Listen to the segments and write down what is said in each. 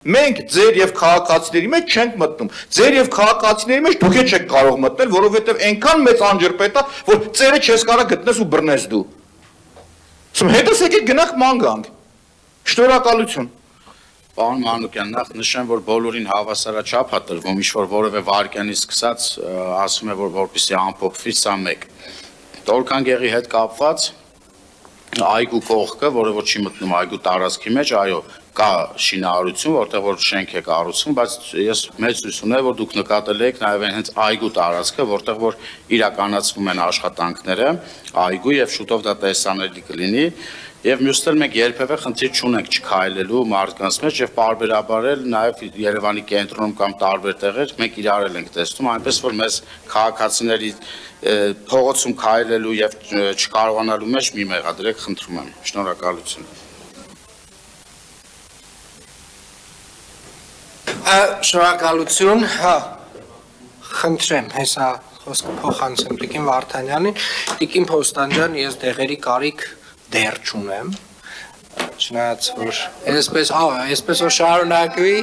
Մենք ձեր եւ քաղաքացիների մեջ չենք մտնում։ Ձեր եւ քաղաքացիների մեջ դուք չեք կարող մտնել, որովհետեւ այնքան մեծ անջրպետ է, որ ծերը չես կարող գտնես ու բռնես դու։ Սա հետս եկեք գնանք ման գանք։ Շնորհակալություն։ Պարոն Մանուկյան, նախ նշեմ, որ բոլորին հավասարաչափ է տրվում, ինչ որ որևէ վարքյանից սկսած ասում է, որ որպեսզի ամփոփվի սա մեկ։ Տորքանգերի հետ կապված այգու կողքը, որը որ չի մտնում այգու տարածքի մեջ, այո, կա շինարարություն, որտեղ որ շենք է կառուցվում, բայց ես մեծ հույս ունեմ, որ դուք նկատել եք նաև հենց այգու տարածքը, որտեղ որ իրականացվում են աշխատանքները, այգու եւ շուտով դա տեսանելի կլինի, եւ մյուսներ մենք երբևէ խնդիր չունենք չքայլելու մարդկանց մեջ եւ պարբերաբար էլ նաև Երևանի կենտրոնում կամ տարբեր տեղեր մենք իրար ենք տեսնում, այնպես որ մեզ քաղաքացիների փողոցում քայլելու եւ չկարողանալու մեջ մի մեղադրեք, խնդրում եմ։ Շնորհակալություն։ Շնորհակալություն, հա, խնդրեմ, հեսա խոսքը փոխանցեմ Տիկին Վարդանյանին, Տիկին Փոստանջան, ես դեղերի կարիք դեռ չունեմ, չնայած որ այսպես որ շարունակվի,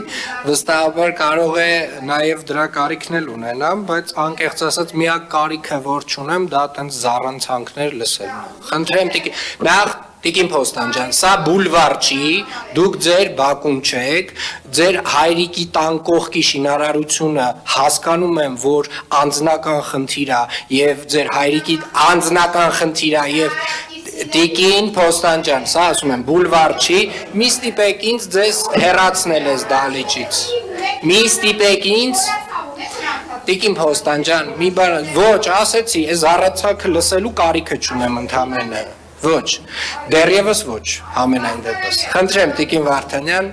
վստահաբար կարող է նաև դրա կարիքն էլ ունենամ, բայց անկեղծ ասած միակ կարիքը որ չունեմ, դա տենց զառանցանքներ լսելն է։ Խնդրեմ Տիկին Փոստանջան, սա բուլվար չի, դուք ձեր բակում չեք, ձեր հայրիկի տան կողքի շինարարությունը հասկանում եմ, որ անձնական խնդիր է եւ ձեր հայրիկի անձնական խնդիր է եւ Տիկին Փոստանջան, սա ասում եմ, բուլվար չի, մի ստիպեք ինձ ձեզ հեռացնել ես դահլիճից։ Մի ստիպեք ինձ Տիկին Փոստանջան, մի բան, ոչ, ասեցի, այս առացակը լսելու կարիքը չունեմ ընդհանրապես։ Ոչ, դեռևս ոչ, ամենայն դեպս։ Խնդրեմ Տիկին Վարդանյան,